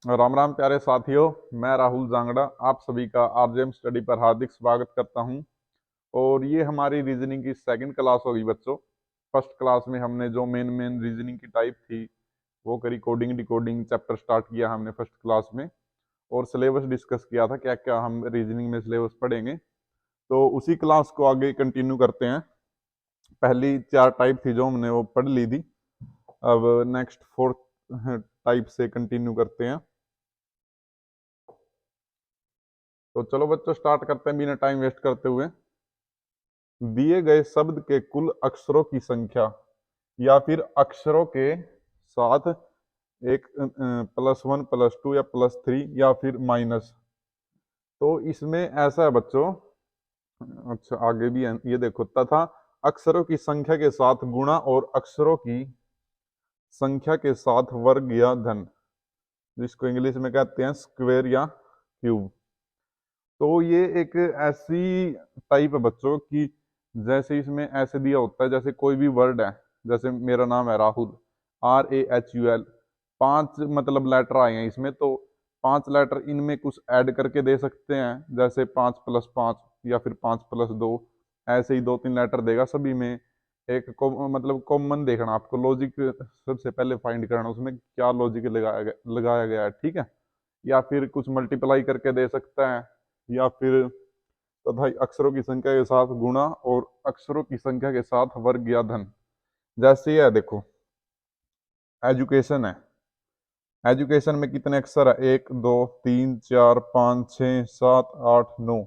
राम राम प्यारे साथियों। मैं राहुल जांगड़ा आप सभी का आरजेएम स्टडी पर हार्दिक स्वागत करता हूं। और ये हमारी रीजनिंग की सेकंड क्लास होगी बच्चों। फर्स्ट क्लास में हमने जो मेन मेन रीजनिंग की टाइप थी वो करी, कोडिंग डिकोडिंग चैप्टर स्टार्ट किया हमने फर्स्ट क्लास में, और सिलेबस डिस्कस किया था क्या क्या हम रीजनिंग में सिलेबस पढ़ेंगे। तो उसी क्लास को आगे कंटिन्यू करते हैं। पहली चार टाइप थी जो हमने वो पढ़ ली थी। अब नेक्स्ट फोर्थ टाइप से कंटिन्यू करते हैं। तो चलो बच्चों स्टार्ट करते हैं बिना टाइम वेस्ट करते हुए। दिए गए शब्द के कुल अक्षरों की संख्या या फिर अक्षरों के साथ एक +1 +2 या +3 या फिर माइनस। तो इसमें ऐसा है बच्चों, अच्छा आगे भी है, ये देखो, तथा अक्षरों की संख्या के साथ गुणा और अक्षरों की संख्या के साथ वर्ग या धन, जिसको इंग्लिश में कहते हैं स्क्वायर या क्यूब। तो ये एक ऐसी टाइप है बच्चों की, जैसे इसमें ऐसे दिया होता है जैसे कोई भी वर्ड है, जैसे मेरा नाम है राहुल, RAHUL, 5 मतलब लेटर आए हैं इसमें, तो 5 लेटर इनमें कुछ ऐड करके दे सकते हैं, जैसे 5+5 या फिर 5+2, ऐसे ही 2-3 लेटर देगा सभी में। एक को मतलब कॉमन देखना, आपको लॉजिक सबसे पहले फाइंड करना उसमें क्या लॉजिक लगाया गया है, ठीक है। या फिर कुछ मल्टीप्लाई करके दे सकता है, या फिर तथा अक्षरों की संख्या के साथ गुणा और अक्षरों की संख्या के साथ वर्ग या धन। जैसे ये है देखो, एजुकेशन है, एजुकेशन में कितने अक्षर है, 1 2 3 4 5 6 7 8 9।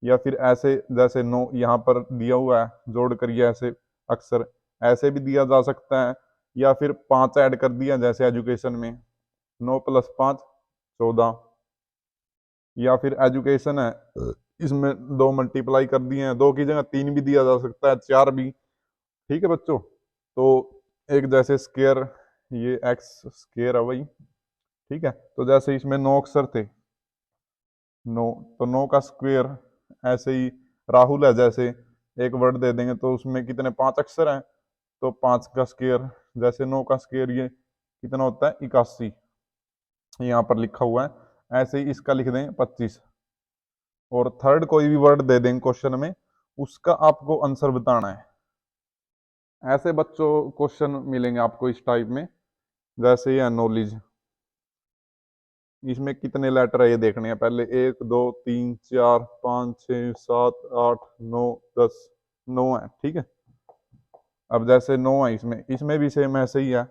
या फिर ऐसे जैसे 9 यहाँ पर दिया हुआ है जोड़ करिए ऐसे अक्षर, ऐसे भी दिया जा सकता है। या फिर 5 ऐड कर दिया जैसे एजुकेशन में, 9 + 5 14। या फिर एजुकेशन है, इसमें 2 मल्टीप्लाई कर दिए हैं, 2 की जगह 3 भी दिया जा सकता है, 4 भी, ठीक है बच्चों। तो एक जैसे स्केयर, ये एक्स स्केयर है वही, ठीक है। तो जैसे इसमें 9 अक्षर थे, 9, तो 9 का स्क्वायर। ऐसे ही राहुल है, जैसे एक वर्ड दे देंगे तो उसमें कितने 5 अक्षर हैं, तो 5 का स्क्वायर। जैसे 9 का स्क्वायर ये कितना होता है, 81, यहाँ पर लिखा हुआ है। ऐसे ही इसका लिख दें 25। और थर्ड कोई भी वर्ड दे देंगे क्वेश्चन में, उसका आपको आंसर बताना है। ऐसे बच्चों क्वेश्चन मिलेंगे आपको इस टाइप में। जैसे ये नॉलेज, इसमें कितने लेटर है ये देखने हैं पहले, 1 2 3 4 5 6 7 8 9 10, 9 है, ठीक है। अब जैसे 9 है, इसमें इसमें भी सेम ऐसे ही है,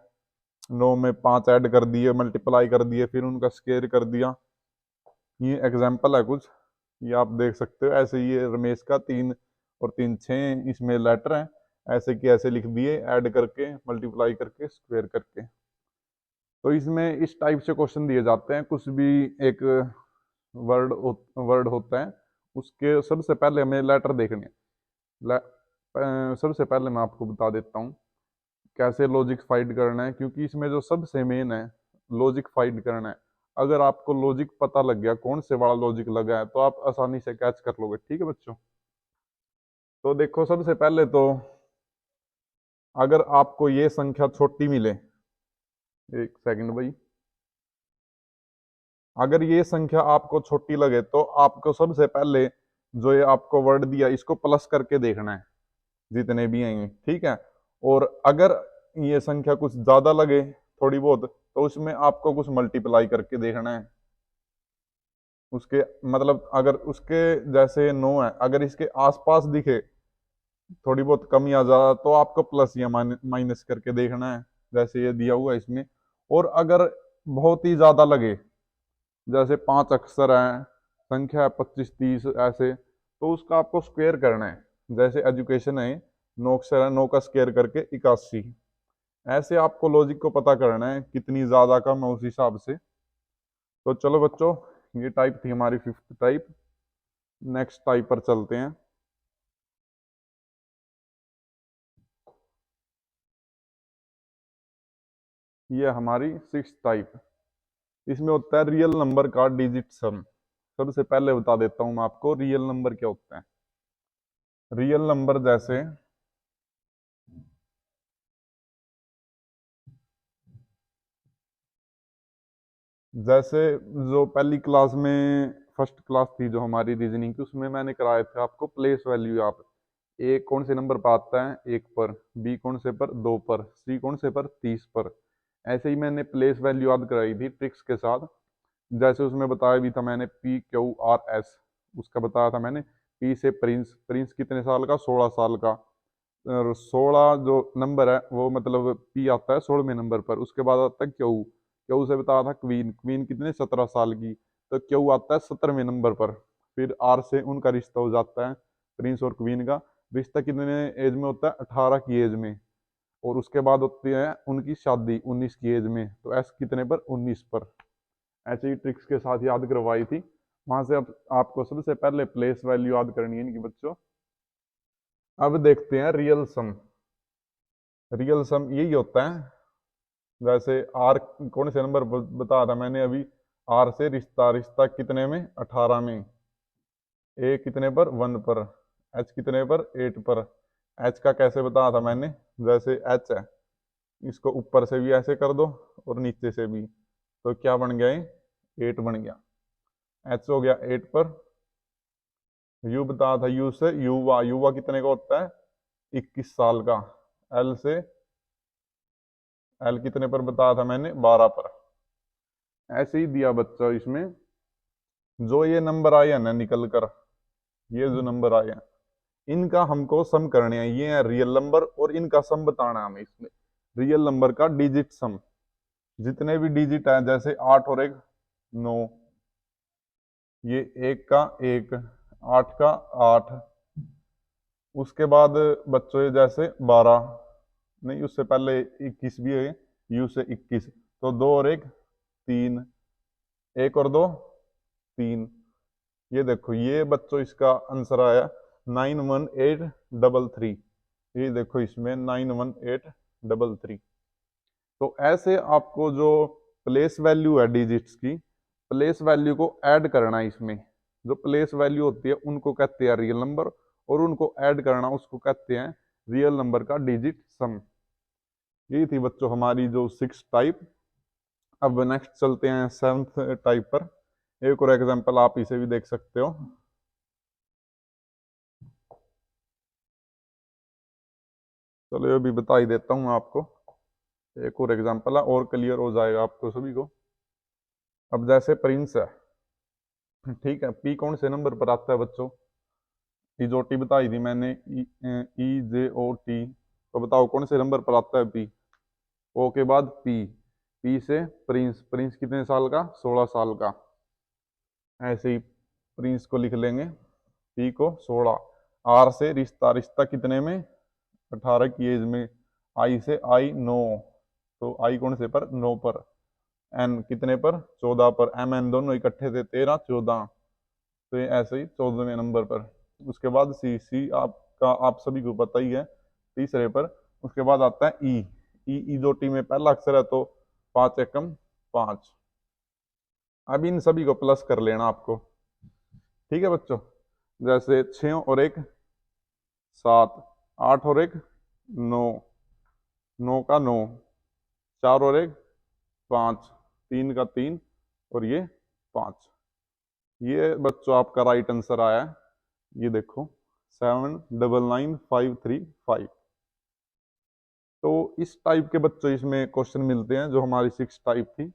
9 में 5 ऐड कर दिए, मल्टीप्लाई कर दिए, फिर उनका स्केयर कर दिया। ये एग्जाम्पल है कुछ, ये आप देख सकते हो। ऐसे ये रमेश का 3 और 3 6 इसमें लेटर हैं, ऐसे कि ऐसे लिख दिए, ऐड करके मल्टीप्लाई करके स्क्वायर करके। तो इसमें इस टाइप से क्वेश्चन दिए जाते हैं। कुछ भी एक वर्ड वर्ड होता है, उसके सबसे पहले हमें लेटर देखने हैं। सबसे पहले मैं आपको बता देता हूँ कैसे लॉजिक फाइंड करना है, क्योंकि इसमें जो सबसे मेन है लॉजिक फाइंड करना है। अगर आपको लॉजिक पता लग गया कौन से वाला लॉजिक लगा है, तो आप आसानी से कैच कर लोगे, ठीक है बच्चों। तो देखो सबसे पहले तो, अगर आपको ये संख्या छोटी मिले, एक सेकंड भाई, अगर ये संख्या आपको छोटी लगे तो आपको सबसे पहले जो ये आपको वर्ड दिया इसको प्लस करके देखना है, जितने भी आएंगे, ठीक है। और अगर ये संख्या कुछ ज्यादा लगे थोड़ी बहुत, तो उसमें आपको कुछ मल्टीप्लाई करके देखना है उसके, मतलब अगर उसके जैसे 9 है, अगर इसके आसपास दिखे थोड़ी बहुत कमी आ ज्यादा, तो आपको प्लस या माइनस करके देखना है, जैसे ये दिया हुआ है इसमें। और अगर बहुत ही ज्यादा लगे, जैसे 5 अक्षर है, संख्या है 25 30 ऐसे, तो उसका आपको स्क्वायर करना है। जैसे एजुकेशन है, 9 अक्षर है, 9 का स्क्वायर करके 81। ऐसे आपको लॉजिक को पता करना है कितनी ज्यादा कम है, उस हिसाब से। तो चलो बच्चों, ये टाइप थी हमारी फिफ्थ टाइप। नेक्स्ट टाइप पर चलते हैं। ये हमारी सिक्स टाइप। इसमें होता है रियल नंबर का डिजिट सम। सबसे पहले बता देता हूं मैं आपको रियल नंबर क्या होता है। रियल नंबर जैसे, जैसे जो पहली क्लास में फर्स्ट क्लास थी जो हमारी रीजनिंग की, उसमें मैंने कराया था आपको प्लेस वैल्यू। आप ए कौन से नंबर पर आता है 1 पर, बी कौन से पर 2 पर, सी कौन से पर 30 पर। ऐसे ही मैंने प्लेस वैल्यू याद कराई थी ट्रिक्स के साथ। जैसे उसमें बताया भी था मैंने पी क्यू आर एस, उसका बताया था मैंने। पी से प्रिंस, प्रिंस कितने साल का 16 साल का। और 16 जो नंबर है वो मतलब पी आता है 16वें नंबर पर। उसके बाद आता है क्यू, क्यू से बताया था क्वीन, क्वीन कितने 17 साल की, तो क्यू आता है 17वें नंबर पर। फिर आर से उनका रिश्ता हो जाता है, प्रिंस और क्वीन का रिश्ता कितने एज में होता है 18 की एज में। और उसके बाद होती है उनकी शादी 19 की एज में, तो एस कितने पर 19 पर। ऐसे ही ट्रिक्स के साथ याद करवाई थी। वहां से अब आपको सबसे पहले प्लेस वैल्यू याद करनी है इनकी बच्चों। अब देखते हैं रियल सम। रियल सम यही होता है, जैसे आर कौन से नंबर बताया था मैंने अभी। आर से रिश्ता, रिश्ता कितने में 18 में। ए कितने पर 1 पर, एच कितने पर 8 पर। एच का कैसे बताया था मैंने, जैसे एच है इसको ऊपर से भी ऐसे कर दो और नीचे से भी, तो क्या बन गया ये 8 बन गया। एच हो गया 8 पर। यू बताया था, यू से युवा, युवा कितने का होता है 21 साल का। एल से, एल कितने पर बताया था मैंने 12 पर। ऐसे ही दिया बच्चा इसमें। जो ये नंबर आए हैं ना निकल कर, ये जो नंबर आए हैं इनका हमको सम करने हैं। ये है रियल नंबर और इनका सम बताना है हमें इसमें। रियल नंबर का डिजिट सम, जितने भी डिजिट है, जैसे 8 और 1 9, ये 1 का 1, 8 का 8। उसके बाद बच्चों ये जैसे 12, नहीं उससे पहले 21 भी है, यू से 21, तो 2 और 1 3, 1 और 2 3। ये देखो ये बच्चों इसका आंसर आया 91833। ये देखो इसमें 91833। तो ऐसे आपको जो प्लेस वैल्यू है डिजिट्स की, प्लेस वैल्यू को ऐड करना है इसमें। जो प्लेस वैल्यू होती है उनको कहते हैं रियल नंबर, और उनको ऐड करना उसको कहते हैं रियल नंबर का डिजिट सम। यही थी बच्चों हमारी जो 6 टाइप। अब नेक्स्ट चलते हैं 7th टाइप पर। एक और एग्जांपल आप इसे भी देख सकते हो। चलो ये भी बता ही देता हूँ आपको। एक और एग्जांपल है और क्लियर हो जाएगा आपको सभी को। अब जैसे प्रिंस है, ठीक है, पी कौन से नंबर पर आता है बच्चों, टी बताई थी मैंने, E J O T। तो बताओ कौन से नंबर पर आता है पी। ओ के बाद पी, पी से प्रिंस, प्रिंस कितने साल का 16 साल का। ऐसे ही प्रिंस को लिख लेंगे, पी को 16। आर से रिश्ता, रिश्ता कितने में 18 की एज में। आई से आई 9, तो आई कौन से पर 9 पर। एन कितने पर 14 पर, एम एन दोनों इकट्ठे थे 13 14, तो ये ऐसे ही 14वें नंबर पर। उसके बाद सी, सी आपका आप सभी को पता ही है तीसरे पर। उसके बाद आता है ई, ई जो टी में पहला अक्षर है, तो 5 एकम 5। अब इन सभी को प्लस कर लेना आपको, ठीक है बच्चों। जैसे 6 और 1 7, 8 और 1 9, 9 का 9, 4 और 1 5, 3 का 3, और ये 5। ये बच्चों आपका राइट आंसर आया है। ये देखो 799535। तो इस टाइप के बच्चों इसमें क्वेश्चन मिलते हैं जो हमारी 6 टाइप थी।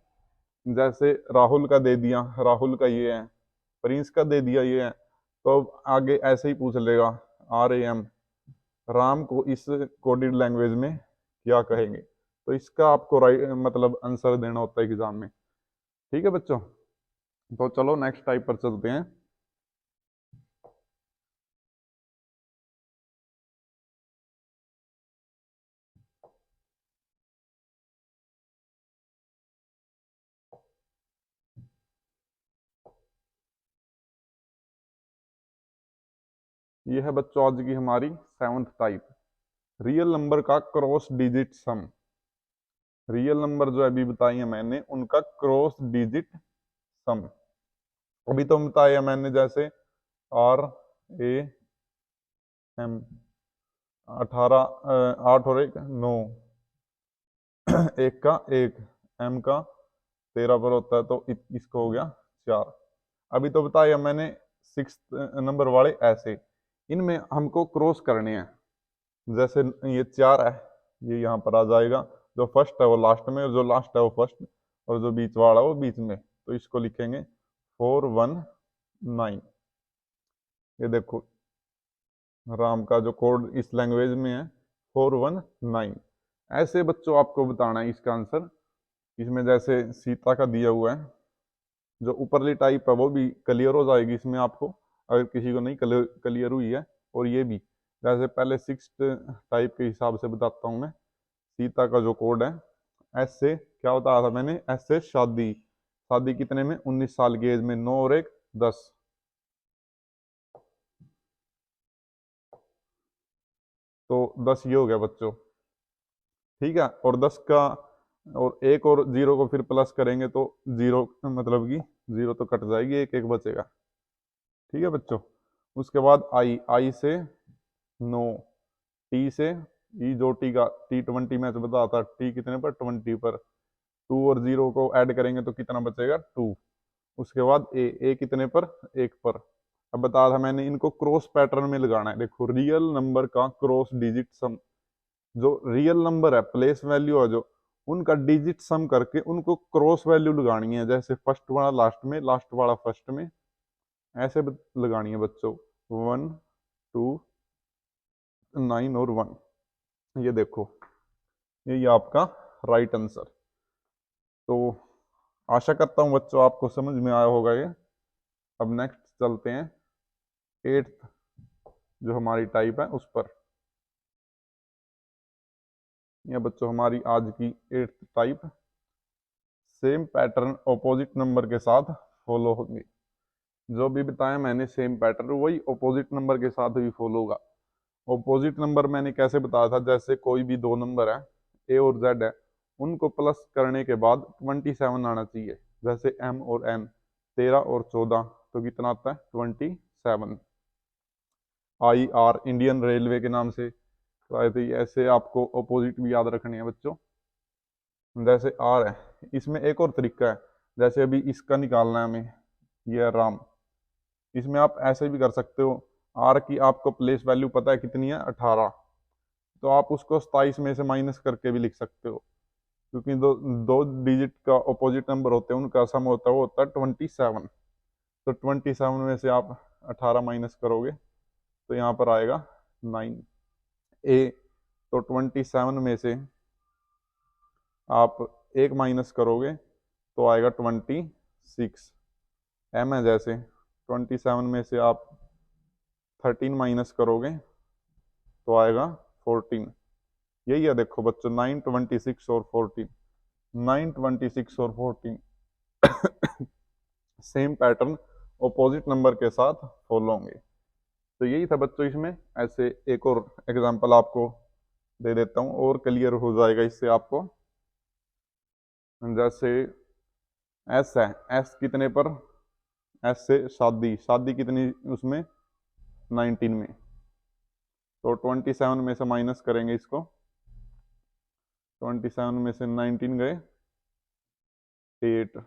जैसे राहुल का दे दिया, राहुल का ये है, प्रिंस का दे दिया ये है, तो अब आगे ऐसे ही पूछ लेगा RAM, राम को इस कोडेड लैंग्वेज में क्या कहेंगे। तो इसका आपको राइट मतलब आंसर देना होता है एग्जाम में, ठीक है बच्चों। तो चलो नेक्स्ट टाइप पर चलते हैं। ये है बच्चों आज की हमारी 7th टाइप, रियल नंबर का क्रॉस डिजिट सम। रियल नंबर जो अभी बताई है मैंने उनका क्रॉस डिजिट सम। अभी तो बताया मैंने, जैसे RAM 18 8 और 1 9, 1 का 1, M का 13 पर होता है तो इसको हो गया 4। अभी तो बताया मैंने 6 नंबर वाले ऐसे, इनमें हमको क्रॉस करने हैं। जैसे ये 4 है, ये यहाँ पर आ जाएगा, जो फर्स्ट है वो लास्ट में, और जो लास्ट है वो फर्स्ट, और जो बीच वाला है वो बीच में। तो इसको लिखेंगे 419। ये देखो राम का जो कोड इस लैंग्वेज में है 419। ऐसे बच्चों आपको बताना है इसका आंसर। इसमें जैसे सीता का दिया हुआ है, जो ऊपरली टाइप है वो भी क्लियर हो जाएगी इसमें आपको, अगर किसी को नहीं क्लियर हुई है। और ये भी जैसे पहले 6 टाइप के हिसाब से बताता हूँ मैं। सीता का जो कोड है, एस से क्या बताया था मैंने, एस से शादी। शादी कितने में, 19 साल की एज में, 9 और 1 10। तो 10 ये हो गया बच्चों, ठीक है। और 10 का और एक और जीरो को फिर प्लस करेंगे तो जीरो, मतलब कि जीरो तो कट जाएगी, एक एक बचेगा, ठीक है बच्चों। उसके बाद आई, आई से 9, टी से, ई जो टी का T20 मैच बताया था, टी कितने पर, 20 पर। 2 और जीरो को ऐड करेंगे तो कितना बचेगा, 2। उसके बाद ए, ए कितने पर, 1 पर। अब बताया था मैंने इनको क्रॉस पैटर्न में लगाना है। देखो रियल नंबर का क्रॉस डिजिट सम, जो रियल नंबर है प्लेस वैल्यू है जो, उनका डिजिट सम करके उनको क्रॉस वैल्यू लगानी है। जैसे फर्स्ट वाला लास्ट में, लास्ट वाला फर्स्ट में, ऐसे लगानी है बच्चों। 1 2 9 और 1। ये देखो, ये आपका राइट आंसर। तो आशा करता हूँ बच्चों आपको समझ में आया होगा ये। अब नेक्स्ट चलते हैं 8th जो हमारी टाइप है उस पर। ये बच्चों हमारी आज की 8th type, same pattern opposite number के साथ फॉलो होंगे। जो भी बताया मैंने सेम पैटर्न वही ऑपोजिट नंबर के साथ भी फॉलो होगा। ऑपोजिट नंबर मैंने कैसे बताया था, जैसे कोई भी दो नंबर है ए और जेड है, उनको प्लस करने के बाद 27 आना चाहिए। जैसे एम और एन, 13 और 14, तो कितना आता है, 27। आई आर इंडियन रेलवे के नाम से तो आए थे। ऐसे आपको ऑपोजिट भी याद रखने हैं बच्चों। जैसे आर है, इसमें एक और तरीका है। जैसे अभी इसका निकालना है हमें, यह राम, इसमें आप ऐसे भी कर सकते हो। आर की आपको प्लेस वैल्यू पता है कितनी है, 18, तो आप उसको 27 में से माइनस करके भी लिख सकते हो। क्योंकि दो दो डिजिट का ऑपोजिट नंबर होते हैं, उनका सम होता है वो होता है 27। तो 27 में से आप 18 माइनस करोगे तो यहाँ पर आएगा 9। ए, तो 27 में से आप एक माइनस करोगे तो आएगा 26। एम है जैसे 27 में से आप 13 माइनस करोगे तो आएगा 14। यही है देखो बच्चों, 9 26 और 14, 9 26 और 14 सेम पैटर्न ऑपोजिट नंबर के साथ फॉलो होंगे। तो यही था बच्चों इसमें। ऐसे एक और एग्जांपल आपको दे देता हूँ और क्लियर हो जाएगा इससे आपको। जैसे एस है, एस कितने पर, एस से शादी, शादी कितनी उसमें, 19 में, तो 27 में से माइनस करेंगे इसको। 27 में से 19 गए 8।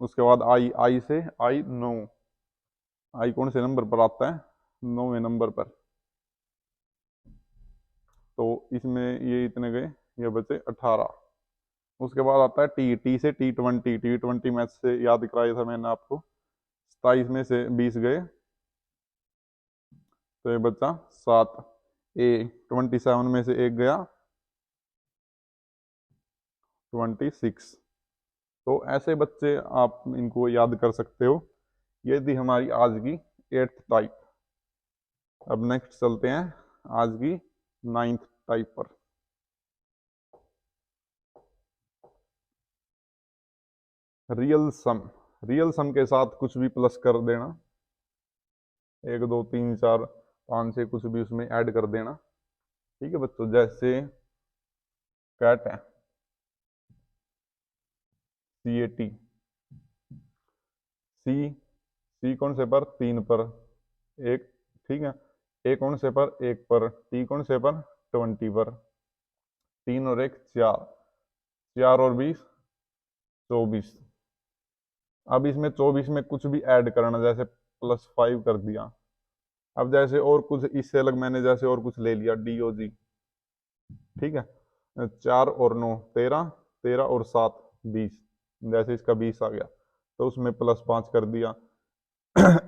उसके बाद आई, आई से आई 9, आई कौन से नंबर पर आता है, 9वें नंबर पर। तो इसमें ये इतने गए, ये बचे 18। उसके बाद आता है टी, टी से T20 मैच से याद कराया था मैंने आपको। 27 में से 20 गए तो ये बचा 7। ए, 27 में से एक गया 26। तो ऐसे बच्चे आप इनको याद कर सकते हो। ये थी हमारी आज की 8th टाइप। अब नेक्स्ट चलते हैं आज की 9th टाइप पर। रियल सम, रियल सम के साथ कुछ भी प्लस कर देना, 1 2 3 4 5 से कुछ भी उसमें ऐड कर देना, ठीक है बच्चों। जैसे कैट है, CAT, सी, सी कौन से पर, 3 पर, एक, ठीक है। ए कौन से पर, 1 पर, टी कौन से पर, 20 पर, 3 और 1 4, 4 और 20 24। अब इसमें 24 में कुछ भी ऐड करना, जैसे +5 कर दिया। अब जैसे और कुछ इससे अलग मैंने जैसे और कुछ ले लिया, DOG, ठीक है। 4 और 9 13, 13 और 7 20, जैसे इसका 20 आ गया तो उसमें +5 कर दिया।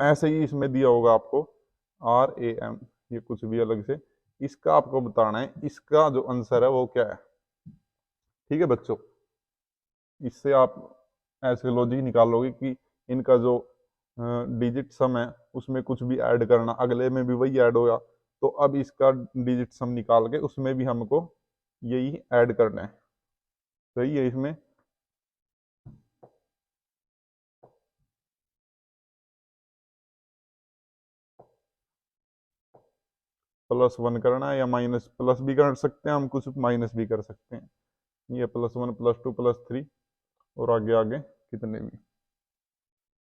ऐसे ही इसमें दिया होगा आपको RAM, ये कुछ भी अलग से, इसका आपको बताना है इसका जो आंसर है वो क्या है। ठीक है बच्चों, इससे आप ऐसे लॉजिक निकालोगे कि इनका जो डिजिट सम है उसमें कुछ भी ऐड करना, अगले में भी वही ऐड होगा, तो अब इसका डिजिट सम निकाल के उसमें भी हमको यही ऐड करना है। सही है, इसमें +1 करना है या माइनस, प्लस भी कर सकते हैं हम, कुछ माइनस भी कर सकते हैं। ये +1 +2 +3 और आगे आगे कितने भी।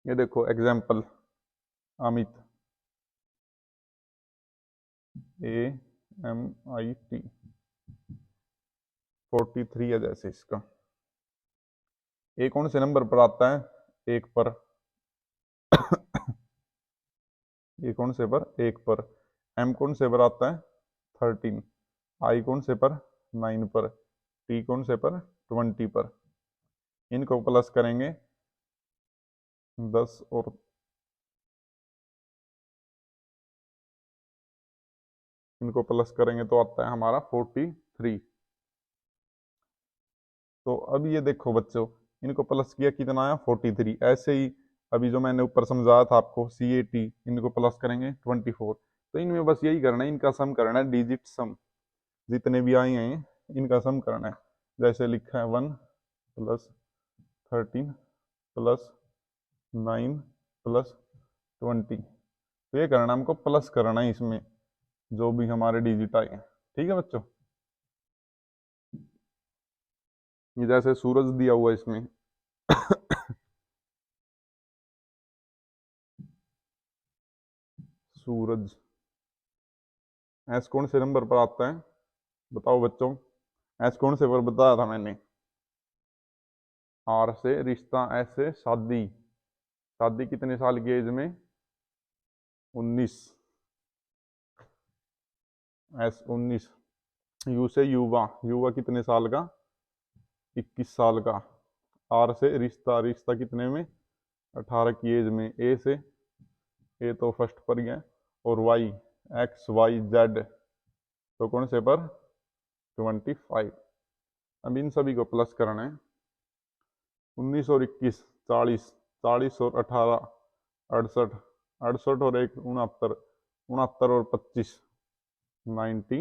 ये देखो एग्जाम्पल, अमित, AMIT 43 है जैसे इसका। ए कौन से नंबर पर आता है? 1 पर। ए कौन से पर? 1 पर। एम कौन से पर आता है? 13। आई कौन से पर? 9 पर। टी कौन से पर? 20 पर। इनको प्लस करेंगे 10 और इनको प्लस करेंगे तो आता है हमारा 43। तो अब ये देखो बच्चों, इनको प्लस किया कितना आया? 43। ऐसे ही अभी जो मैंने ऊपर समझाया था आपको, CAT, इनको प्लस करेंगे 24। तो इनमें बस यही करना है, इनका सम करना है, डिजिट सम जितने भी आए हैं इनका सम करना है। जैसे लिखा है 1 + 13 + 9 + 20, तो ये करना, हमको प्लस करना है इसमें जो भी हमारे डिजिट आए हैं। ठीक है बच्चों, ये जैसे सूरज दिया हुआ है इसमें सूरज एस कौन से नंबर पर आता है? बताओ बच्चों, एस कौन से पर बताया था मैंने? R से रिश्ता, एस से शादी। शादी कितने साल की एज में? 19। एस 19। यू से युवा, युवा कितने साल का? 21 साल का। आर से रिश्ता, रिश्ता कितने में? 18 की एज में। ए से, ए तो फर्स्ट पर ही है, और वाई, XYZ, तो कौन से पर? 25। अब इन सभी को प्लस करना है। 19 और 21 40, 40 और 18 68, 68 और 1 69, 69 और 25 90।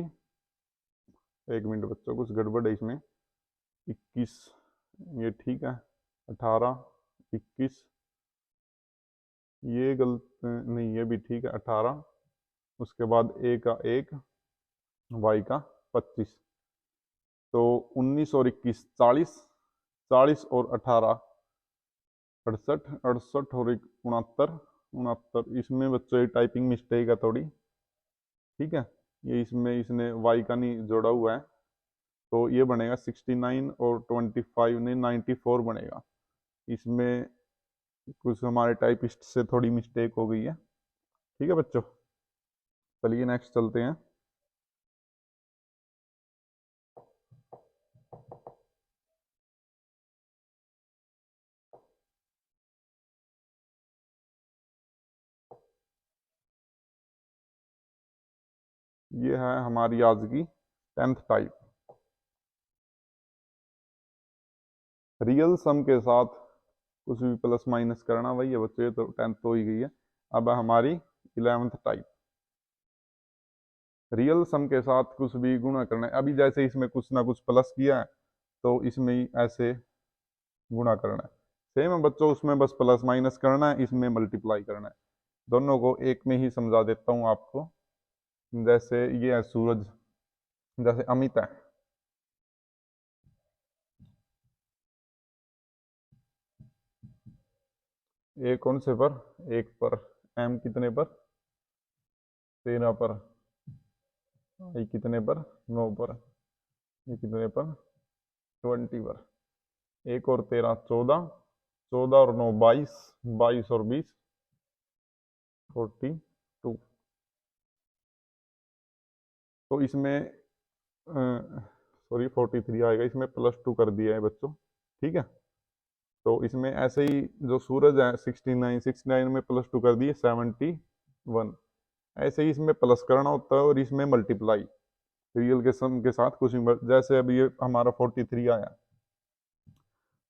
एक मिनट बच्चों, कुछ गड़बड़ है इसमें। 21, ये ठीक है। 18 21, ये गलत नहीं, ये भी ठीक है। 18, उसके बाद ए का 1, वाई का 25, तो 19 और 21 40, 40 और 18 68, 68 और 1 69, 69। इसमें बच्चों ये टाइपिंग मिस्टेक है थोड़ी, ठीक है। ये इसमें इसने वाई का नहीं जोड़ा हुआ है, तो ये बनेगा 69 और 25 नहीं 94 बनेगा। इसमें कुछ हमारे टाइपिस्ट से थोड़ी मिस्टेक हो गई है। ठीक है बच्चों, चलिए नेक्स्ट चलते हैं। ये है हमारी आज की 10th टाइप। रियल सम के साथ कुछ भी प्लस माइनस करना, वही है बच्चों, ये तो 10th हो ही गई है। अब है हमारी 11th टाइप। रियल सम के साथ कुछ भी गुणा करना है। अभी जैसे इसमें कुछ ना कुछ प्लस किया है तो इसमें ही ऐसे गुणा करना है। सेम है बच्चों, उसमें बस प्लस माइनस करना है, इसमें मल्टीप्लाई करना है। दोनों को एक में ही समझा देता हूँ आपको। जैसे ये है सूरज, जैसे अमित है, ए कौन से पर? 1 पर। एम कितने पर? 13 पर। आई कितने पर? 9 पर। ये कितने पर? 20 पर। एक और 13 14, 14 और 9 22, 22 और 20 42। तो इसमें सॉरी 43 आएगा, इसमें +2 कर दिया है बच्चों। ठीक है, तो इसमें ऐसे ही जो सूरज है 69, 69 में +2 कर दिए 71। ऐसे ही इसमें प्लस करना होता है और इसमें मल्टीप्लाई रियल के सम के साथ कुछ भी जैसे अभी ये हमारा 43 आया,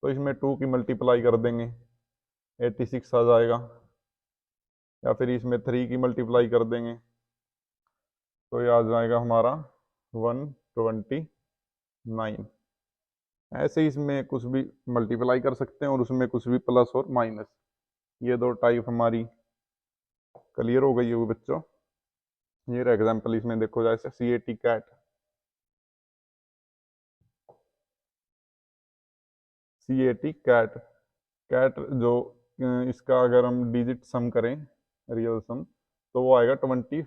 तो इसमें 2 की मल्टीप्लाई कर देंगे 86 आ जाएगा, या फिर इसमें 3 की मल्टीप्लाई कर देंगे तो ये आ जाएगा हमारा 129। ऐसे ही इसमें कुछ भी मल्टीप्लाई कर सकते हैं और उसमें कुछ भी प्लस और माइनस। ये दो टाइप हमारी क्लियर हो गई होगी बच्चों। ये रहा एग्जाम्पल, इसमें देखो जैसे CAT cat, CAT cat, cat जो इसका अगर हम डिजिट सम करें रियल सम तो वो आएगा 24,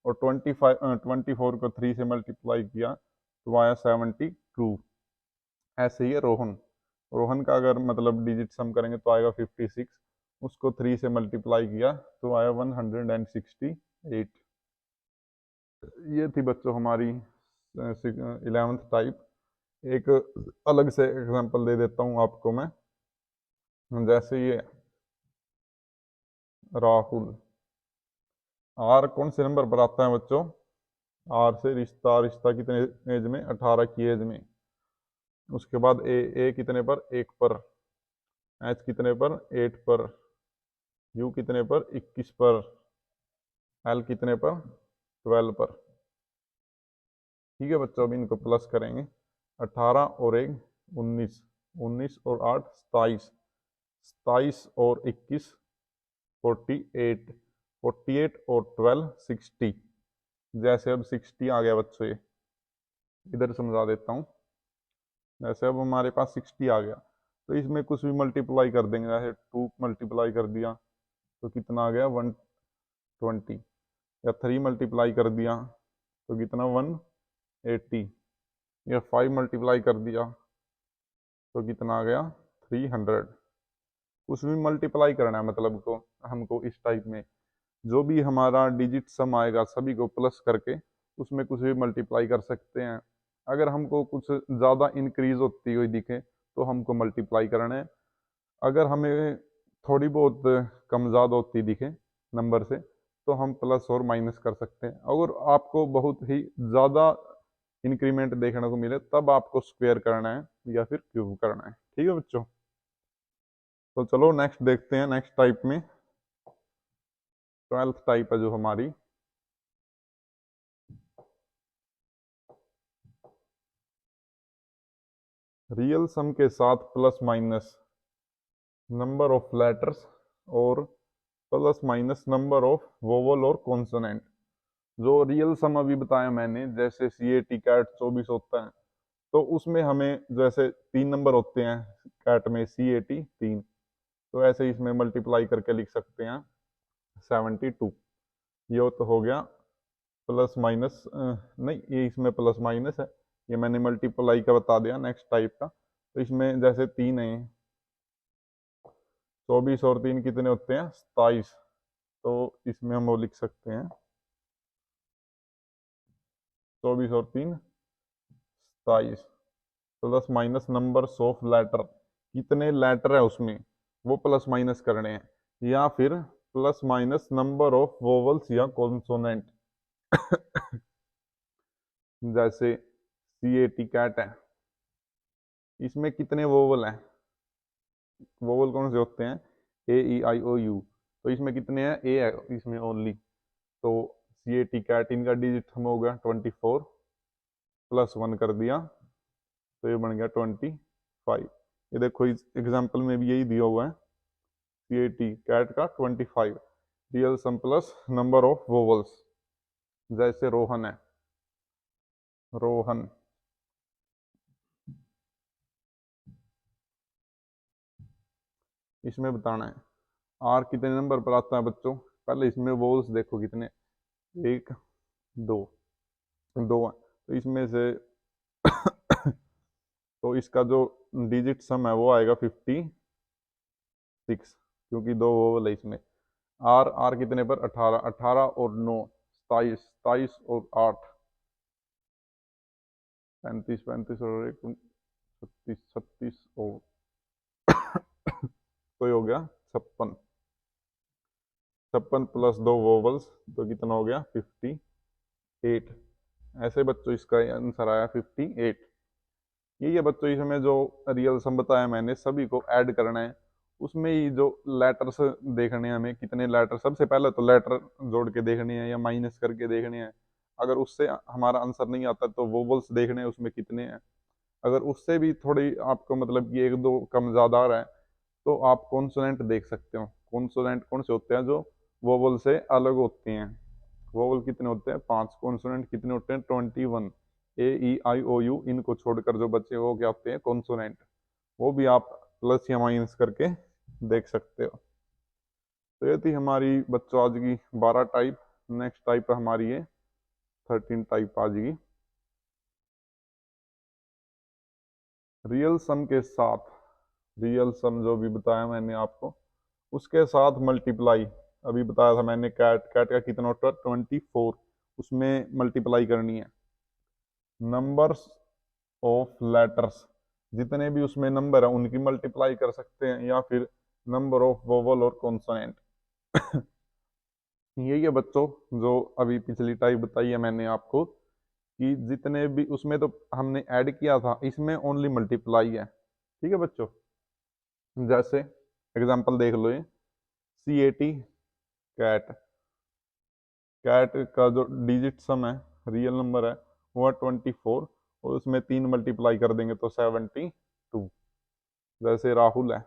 और 24 को 3 से मल्टीप्लाई किया तो आया 72। ऐसे ही है रोहन, रोहन का अगर मतलब डिजिट सम करेंगे तो आएगा 56, उसको 3 से मल्टीप्लाई किया तो आया 168। ये थी बच्चों हमारी 11th टाइप। एक अलग से एग्जांपल दे देता हूँ आपको मैं। जैसे ये राहुल, आर कौन से नंबर पर आता है बच्चों? आर से रिश्ता, रिश्ता कितने एज में? 18 की एज में। उसके बाद ए कितने पर? 1 पर। एच कितने पर? 8 पर। यू कितने पर? 21 पर। एल कितने पर? 12 पर। ठीक है बच्चों, अब इनको प्लस करेंगे। 18 और 1 19, 19 और 8 27, 27 और 21 48, 48 और 12 60। जैसे अब 60 आ गया बच्चों, ये इधर समझा देता हूँ। जैसे अब हमारे पास 60 आ गया तो इसमें कुछ भी मल्टीप्लाई कर देंगे, जैसे 2 मल्टीप्लाई कर दिया तो कितना आ गया? 120, या 3 मल्टीप्लाई कर दिया तो कितना? 180, या 5 मल्टीप्लाई कर दिया तो कितना आ गया? 300। कुछ भी मल्टीप्लाई करना है मतलब को हमको इस टाइप में, जो भी हमारा डिजिट सम आएगा सभी को प्लस करके उसमें कुछ भी मल्टीप्लाई कर सकते हैं। अगर हमको कुछ ज़्यादा इंक्रीज होती हुई दिखे तो हमको मल्टीप्लाई करना है। अगर हमें थोड़ी बहुत कम ज़्यादा होती दिखे नंबर से तो हम प्लस और माइनस कर सकते हैं। अगर आपको बहुत ही ज़्यादा इंक्रीमेंट देखने को मिले तब आपको स्क्वायर करना है या फिर क्यूब करना है। ठीक है बच्चों, तो चलो नेक्स्ट देखते हैं। नेक्स्ट टाइप में 12th टाइप है जो हमारी, रियल सम के साथ plus minus number of letters और plus minus number of vowel और कॉन्सोनेंट। जो रियल सम अभी बताया मैंने, जैसे CAT कैट 24 होता है तो उसमें हमें जैसे 3 नंबर होते हैं कैट में, CAT 3, तो ऐसे ही इसमें मल्टीप्लाई करके लिख सकते हैं 72। ये तो हो गया प्लस माइनस, नहीं ये इसमें प्लस माइनस है, ये मैंने मल्टीप्लाई का बता दिया। नेक्स्ट टाइप का, तो इसमें जैसे 3 है, 24 और 3 कितने होते हैं? 27, तो इसमें हम वो लिख सकते हैं 24 और 3 27, plus minus number of letter, कितने लेटर है उसमें वो प्लस माइनस करने हैं, या फिर plus minus number of vowels या कॉन्सोनेंट। जैसे CAT कैट है, इसमें कितने वोवल हैं? वोवल कौन से होते हैं? A E I O U, तो इसमें कितने हैं? ए है इसमें ओनली, तो CAT कैट इनका डिजिट हम हो गया 24, प्लस 1 कर दिया तो ये बन गया 25। ये देखो इस एग्जाम्पल में भी यही दिया हुआ है, CAT कैट का 25 real sum plus number of vowels. जैसे रोहन है, रोहन, इसमें बताना है आर कितने नंबर पर आता है बच्चों। पहले इसमें वोवल्स देखो कितने, 1 2, 2 है, तो इसमें से तो इसका जो डिजिट सम है वो आएगा 56, क्योंकि दो वोवल है इसमें। आर आर कितने पर 18, 18 और 9 27, 27 और 8 35, 35 और 1 36, 36 और तो ये हो गया 56। 56 प्लस दो वोवल्स तो कितना हो गया 58। ऐसे बच्चों इसका आंसर आया 58। यही है बच्चों, इसमें जो रियल सम बताया मैंने सभी को ऐड करना है। उसमें ही जो लेटर्स देखने हैं हमें, कितने लेटर, सबसे पहले तो लेटर जोड़ के देखने हैं या माइनस करके देखने हैं। अगर उससे हमारा आंसर नहीं आता तो वोवल्स देखने हैं उसमें कितने हैं। अगर उससे भी थोड़ी आपको मतलब कि एक दो कम ज़्यादा आ रहा है तो आप कॉन्सोनेंट देख सकते हो। कॉन्सोनेंट कौन से होते हैं? जो वोवल से अलग होते हैं। वोवल कितने होते हैं? 5। कॉन्सोनेंट कितने होते हैं? 21। A E I O U, इनको छोड़कर जो बचे वो क्या होते हैं? कॉन्सोनेंट। वो भी आप प्लस या माइनस करके देख सकते हो। तो ये थी हमारी बच्चों आज की 12 टाइप। नेक्स्ट टाइप हमारी है 13 टाइप आज की। रियल सम के साथ, रियल सम जो भी बताया मैंने आपको उसके साथ मल्टीप्लाई। अभी बताया था मैंने कैट, कैट का कितना होता है? 24। उसमें मल्टीप्लाई करनी है। नंबर्स ऑफ लेटर्स, जितने भी उसमें नंबर है उनकी मल्टीप्लाई कर सकते हैं, या फिर नंबर ऑफ वोवल और कॉन्सोनेंट। यही है बच्चों जो अभी पिछली टाइप बताई है मैंने आपको, कि जितने भी उसमें तो हमने ऐड किया था, इसमें ओनली मल्टीप्लाई है। ठीक है बच्चों, जैसे एग्जांपल देख लो, ये CAT, कैट। कैट का जो डिजिट सम है, रियल नंबर है, वो है 24, और उसमें 3 मल्टीप्लाई कर देंगे तो 72। जैसे राहुल है,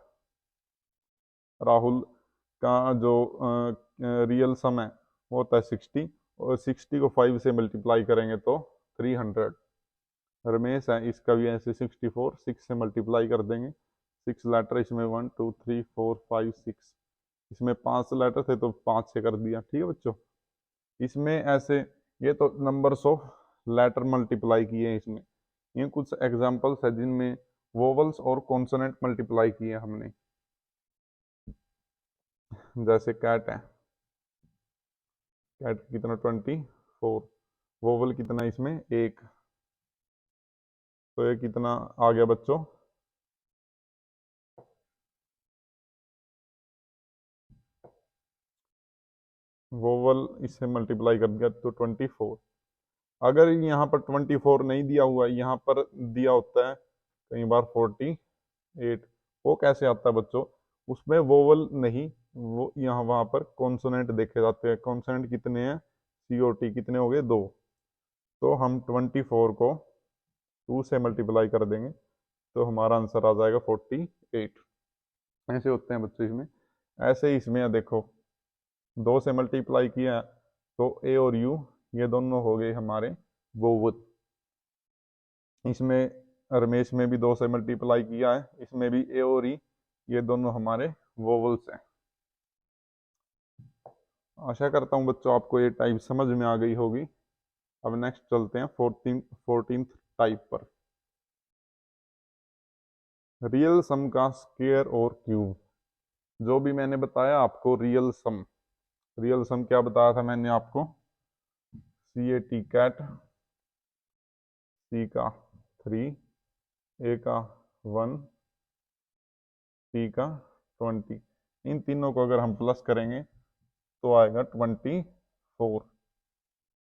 राहुल का जो रियल सम है वो होता है 60, और 60 को 5 से मल्टीप्लाई करेंगे तो 300। रमेश है, इसका भी ऐसे 64, 6 से मल्टीप्लाई कर देंगे। 6 लेटर इसमें 1 2 3 4 5 6, इसमें 5 लेटर थे तो 5 से कर दिया। ठीक है बच्चों, इसमें ऐसे ये तो नंबर्स ऑफ लेटर मल्टीप्लाई किए हैं इसमें। ये कुछ एग्जांपल्स है जिनमें वोवल्स और कॉन्सोनेंट मल्टीप्लाई किए हमने। जैसे कैट है, कैट कितना 24, वोवल कितना इसमें 1, तो ये कितना आ गया बच्चों? वोवल इससे मल्टीप्लाई कर दिया तो 24। अगर यहाँ पर 24 नहीं दिया हुआ है, यहाँ पर दिया होता है कई बार 48, वो कैसे आता है बच्चों? उसमें वोवल नहीं, वो यहाँ वहाँ पर कॉन्सोनेंट देखे जाते हैं। कॉन्सोनेंट कितने हैं? COT कितने हो गए? 2। तो हम 24 को 2 से मल्टीप्लाई कर देंगे तो हमारा आंसर आ जाएगा 48। ऐसे होते हैं बच्चों इसमें। ऐसे ही इसमें देखो, 2 से मल्टीप्लाई किया तो A और U ये दोनों हो गए हमारे वोवल। इसमें रमेश में भी 2 से मल्टीप्लाई किया है, इसमें भी A और E ये दोनों हमारे वोवल्स हैं। आशा करता हूँ बच्चों आपको ये टाइप समझ में आ गई होगी। अब नेक्स्ट चलते हैं 14th टाइप पर। रियल सम का स्क्वायर और क्यूब। जो भी मैंने बताया आपको रियल सम, रियल सम क्या बताया था मैंने आपको? CAT, कैट, C का 3, A का 1, C का 20। इन तीनों को अगर हम प्लस करेंगे तो आएगा 24।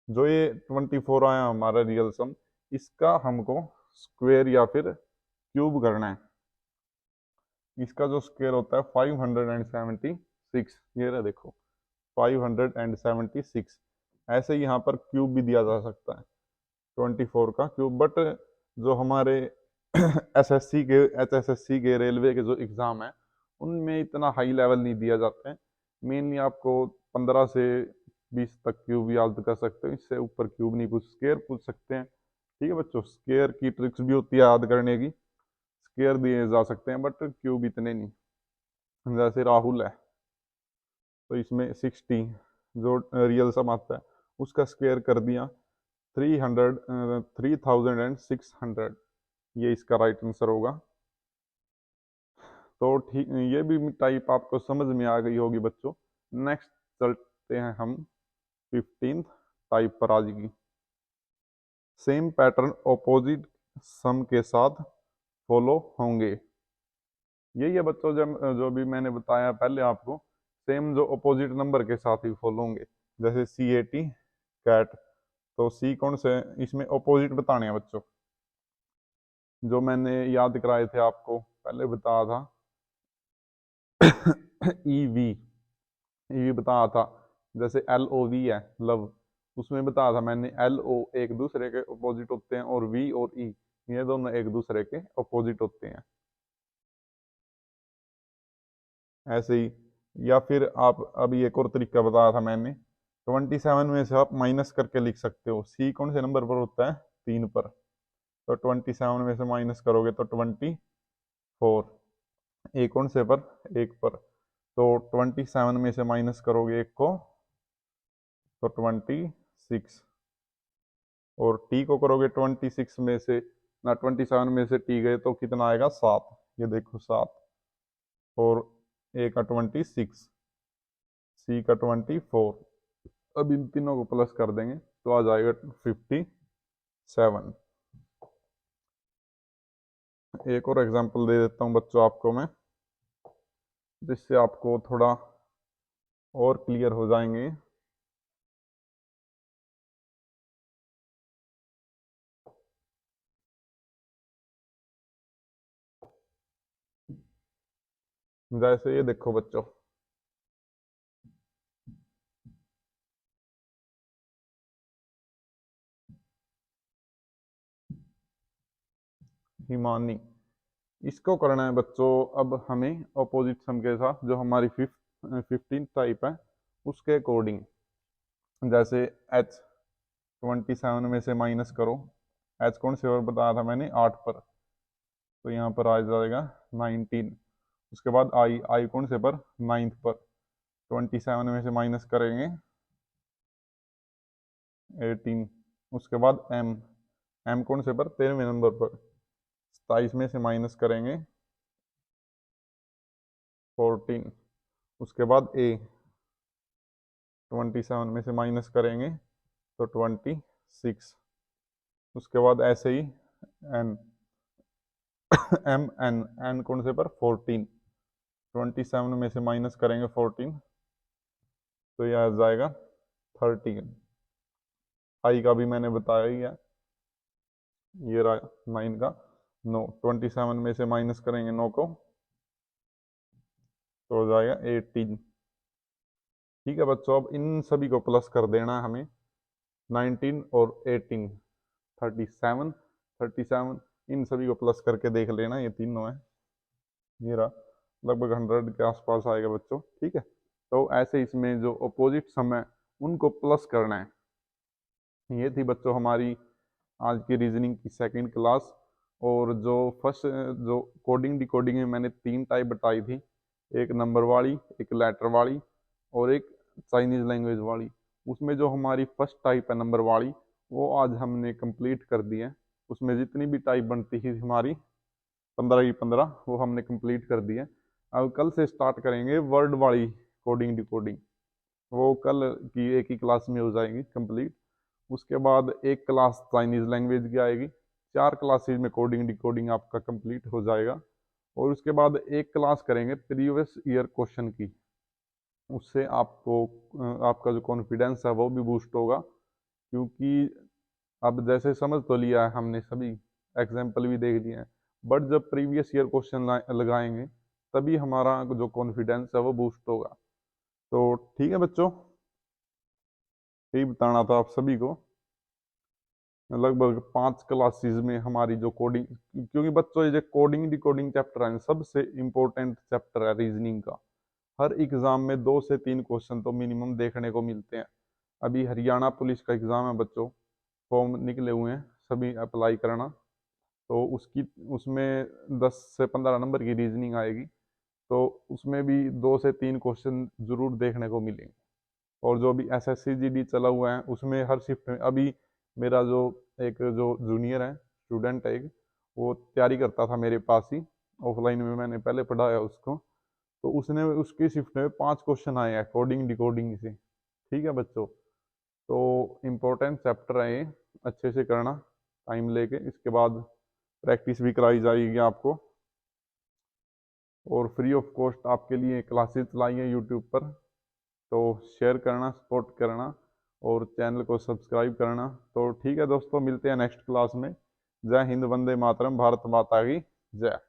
जो ये 24 आया हमारा रियल सम, इसका हमको स्क्वायर या फिर क्यूब करना है। इसका जो स्क्वायर होता है 576, ये रहा देखो 576। ऐसे ही यहाँ पर क्यूब भी दिया जा सकता है 24 का क्यूब, बट जो हमारे SSC के HSSC के रेलवे के जो एग्ज़ाम है उनमें इतना हाई लेवल नहीं दिया जाता है। मेनली आपको 15 से 20 तक क्यूब याद कर सकते हो, इससे ऊपर क्यूब नहीं पूछ, स्क्वायर पूछ सकते हैं। ठीक है बच्चों, स्क्वायर की ट्रिक्स भी होती है याद करने की, स्क्वायर दिए जा सकते हैं बट क्यूब इतने नहीं। जैसे राहुल है तो इसमें 60 जो रियल सम आता है उसका स्क्वायर कर दिया 300, 3600। ये इसका राइट आंसर होगा। तो ठीक, ये भी टाइप आपको समझ में आ गई होगी बच्चों। नेक्स्ट चलते हैं हम 15th टाइप पर आज की। सेम पैटर्न ऑपोजिट सम के साथ फॉलो होंगे। यही है बच्चों, जब जो भी मैंने बताया पहले आपको, सेम जो अपोजिट नंबर के साथ ही फॉलो होंगे। जैसे C80 कैट, तो सी कौन से, इसमें अपोजिट बताने हैं बच्चों। जो मैंने याद कराए थे आपको पहले बताया था ईवी, ईवी बताया था। जैसे LOV है लव, उसमें बताया था मैंने LO एक दूसरे के अपोजिट होते हैं, और V और E ये दोनों एक दूसरे के अपोजिट होते हैं। ऐसे ही, या फिर आप अभी एक और तरीका बताया था मैंने, 27 में से आप माइनस करके लिख सकते हो। सी कौन से नंबर पर होता है, 3 पर, तो 27 में से माइनस करोगे तो 24। ए कौन से पर, 1 पर, तो 27 में से माइनस करोगे 1 को तो 26, और टी को करोगे 26 में से ना, 27 में से टी गए तो कितना आएगा, 7। ये देखो 7, और ए का 26, सी का 24। अब इन तीनों को प्लस कर देंगे तो आ जाएगा 57। एक और एग्जांपल दे देता हूँ बच्चों आपको मैं, जिससे आपको थोड़ा और क्लियर हो जाएंगे। जैसे ये देखो बच्चों, हिमानी, इसको करना है बच्चों। अब हमें अपोजिट सम के साथ जो हमारी 15 टाइप है उसके अकॉर्डिंग, जैसे H 27 में से माइनस करो। H कौन से और बताया था मैंने, 8 पर, तो यहाँ पर आ जाएगा 19। उसके बाद आई, आई कौन से पर, 9th पर, 27 में से माइनस करेंगे 18। उसके बाद M, M कौन से पर, 13वें नंबर पर, 27 में से माइनस करेंगे 14। उसके बाद A, 27 में से माइनस करेंगे तो 26। उसके बाद ऐसे ही N, एन कौन से पर, 14, 27 में से माइनस करेंगे 14 तो यह आ जाएगा 13। आई का भी मैंने बताया ही है, ये रहा 9 का 9, 27 में से माइनस करेंगे 9 को तो हो जाएगा 18। ठीक है बच्चों, अब इन सभी को प्लस कर देना है हमें, 19 और 18, 37, 37, इन सभी को प्लस करके देख लेना, ये तीनों है, ये रहा, लगभग 100 के आसपास आएगा बच्चों। ठीक है, तो ऐसे इसमें जो अपोजिट सम है उनको प्लस करना है। ये थी बच्चों हमारी आज की रीजनिंग की सेकंड क्लास। और जो फर्स्ट, जो कोडिंग डिकोडिंग में मैंने 3 टाइप बताई थी, एक नंबर वाली, एक लेटर वाली, और एक चाइनीज लैंग्वेज वाली, उसमें जो हमारी फर्स्ट टाइप है नंबर वाली, वो आज हमने कंप्लीट कर दी है। उसमें जितनी भी टाइप बनती थी हमारी 15 की 15, वो हमने कंप्लीट कर दी है। अब कल से स्टार्ट करेंगे वर्ड वाली कोडिंग डिकोडिंग, वो कल की एक ही क्लास में हो जाएगी कंप्लीट। उसके बाद एक क्लास चाइनीज लैंग्वेज की आएगी, 4 क्लासेज में कोडिंग डिकोडिंग आपका कंप्लीट हो जाएगा। और उसके बाद एक क्लास करेंगे प्रीवियस ईयर क्वेश्चन की, उससे आपको आपका जो कॉन्फिडेंस है वो भी बूस्ट होगा। क्योंकि अब जैसे समझ तो लिया है हमने सभी, एग्जाम्पल भी देख लिए हैं, बट जब प्रीवियस ईयर क्वेश्चन लगाएंगे तभी हमारा जो कॉन्फिडेंस है वो बूस्ट होगा। तो ठीक है बच्चों, यही बताना था आप सभी को। लगभग 5 क्लासेस में हमारी जो कोडिंग, क्योंकि बच्चों ये जो कोडिंग डिकोडिंग चैप्टर है सबसे इम्पोर्टेंट चैप्टर है रीजनिंग का। हर एग्जाम में 2 से 3 क्वेश्चन तो मिनिमम देखने को मिलते हैं। अभी हरियाणा पुलिस का एग्जाम है बच्चों, फॉर्म निकले हुए हैं, सभी अप्लाई करना। तो उसकी, उसमें 10 से 15 नंबर की रीजनिंग आएगी, तो उसमें भी 2 से 3 क्वेश्चन जरूर देखने को मिलेंगे। और जो भी SSC GD चला हुआ है उसमें हर शिफ्ट में, अभी मेरा जो एक जो जूनियर है, स्टूडेंट है एक, वो तैयारी करता था मेरे पास ही, ऑफलाइन में मैंने पहले पढ़ाया उसको। तो उसने उसकी शिफ्ट में 5 क्वेश्चन आए हैं कोडिंग डिकोडिंग से। ठीक है बच्चों, तो इम्पोर्टेंट चैप्टर है ये, अच्छे से करना टाइम लेके। इसके बाद प्रैक्टिस भी कराई जाएगी आपको, और फ्री ऑफ कॉस्ट आपके लिए क्लासेस चलाई है यूट्यूब पर। तो शेयर करना, सपोर्ट करना, और चैनल को सब्सक्राइब करना। तो ठीक है दोस्तों, मिलते हैं नेक्स्ट क्लास में। जय हिंद, वंदे मातरम, भारत माता की जय।